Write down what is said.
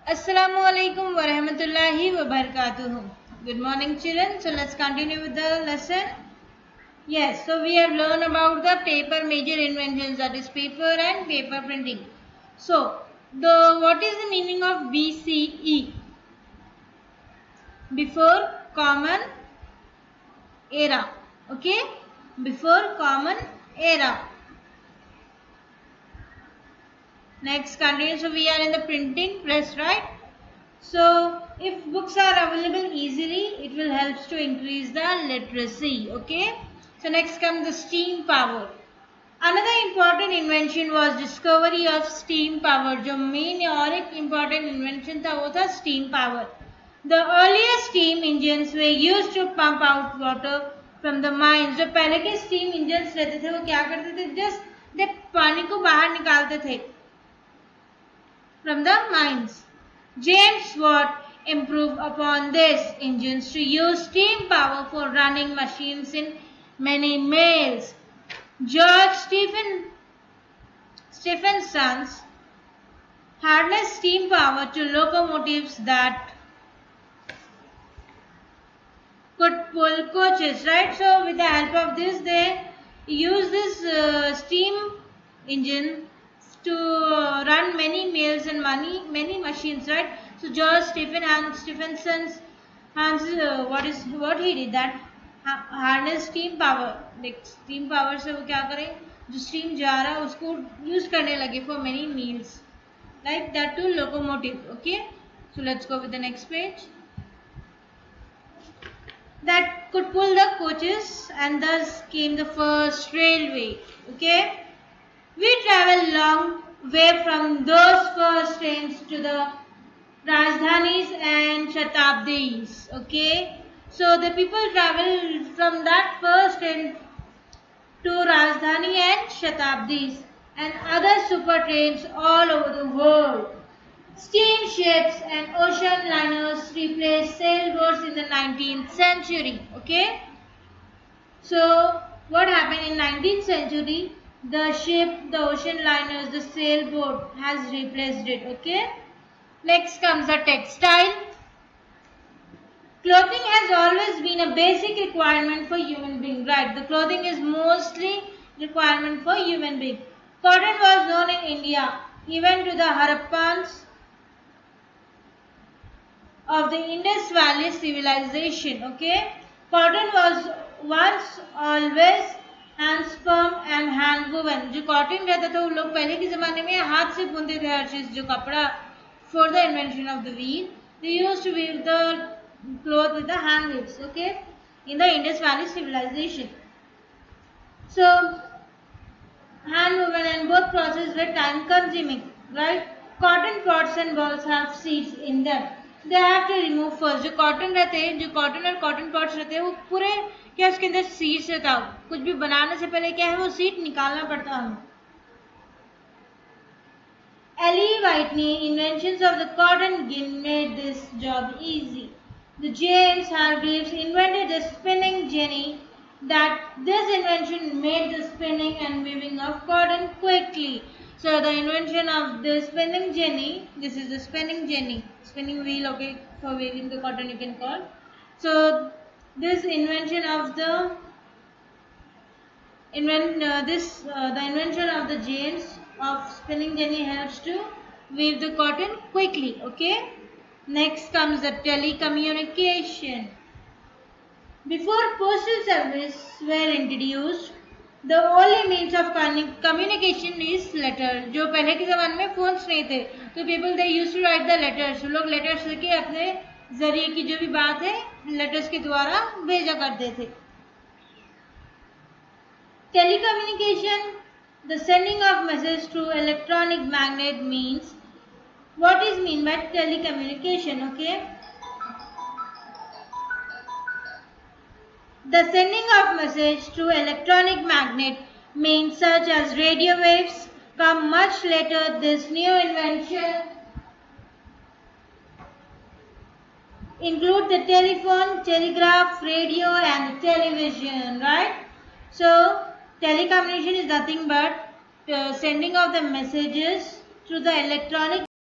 Assalamu alaikum wa rahmatullahi wa barakatuhu. Good morning, children. So let's continue with the lesson. Yes, so we have learned about the paper major inventions, that is paper and paper printing. So what is the meaning of BCE? Before Common Era. Okay, before Common Era. Next, continue. So we are in the printing press, right? So if books are available easily, it will help to increase the literacy. Okay. So next comes the steam power. Another important invention was discovery of steam power. जो main और एक important invention था वो था steam power. The earliest steam engines were used to pump out water from the mines. जो पहले के steam engines रहते थे वो क्या करते थे? Just पानी को बाहर निकालते थे from the mines. James Watt improved upon these engines to use steam power for running machines in many mills. George Stephenson's harnessed steam power to locomotives that could pull coaches, right? So with the help of this, they use this steam engine to run many mills and many machines, right? So George Stephenson's what he did that harness steam power. Like steam power से वो क्या करे? जो steam जा रहा है उसको use करने लगे for many meals, like that too locomotive. Okay, so let's go with the next page. That could pull the coaches, and thus came the first railway. Okay, we travel long way from those first trains to the Rajdhanis and Shatabdis. Okay, so the people travel from that first train to Rajdhani and Shatabdis and other super trains all over the world. Steamships and ocean liners replaced sailboats in the 19th century. Okay, so what happened in 19th century? The ship, the ocean liners, the sailboat has replaced it. Okay, next comes the textile. Clothing has always been a basic requirement for human being, right? The clothing is mostly requirement for human being. Cotton was known in India even to the Harappans of the Indus Valley civilization. Okay, cotton was once always handspun and hand woven. जो cotton रहता था वो लोग पहले के ज़माने में हाथ से बुनते थे हर चीज़ जो कपड़ा. For the invention of the wheel, they used to weave the cloth with the hand weaves. Okay, in the Indus Valley civilization. So hand woven and both processes were time consuming. Right? Cotton pots and balls have seeds in them. They have to remove first. जो cotton रहते हैं, जो cotton और cotton pots रहते हैं वो पूरे क्या उसके अंदर सीड्स रहता है. कुछ भी बनाने से पहले क्या है वो सीड निकालना पड़ता है हमें. L.E. Whitney inventions of the cotton gin made this job easy. The James Hargreaves invented the spinning jenny. That this invention made the spinning and weaving of cotton quickly. So the invention of the spinning jenny, this is the spinning jenny, spinning wheel, okay, for weaving the cotton you can call. So this invention of the invention of the James of spinning jenny helps to weave the cotton quickly. Okay. Next comes the telecommunication. Before postal service were introduced, the only means of communication is letter. जो पहले के ज़माने में phones नहीं थे, तो people they used to write the letters. लोग letters लिखे अपने जरिए की जो भी बात है letters के द्वारा भेजा करते थे. Telecommunication, the sending of message through electronic magnet means. What is mean by telecommunication? Okay. The sending of message through electronic magnet means such as radio waves come much later. This new invention include the telephone, telegraph, radio and television, right? So telecommunication is nothing but sending of the messages through the electronic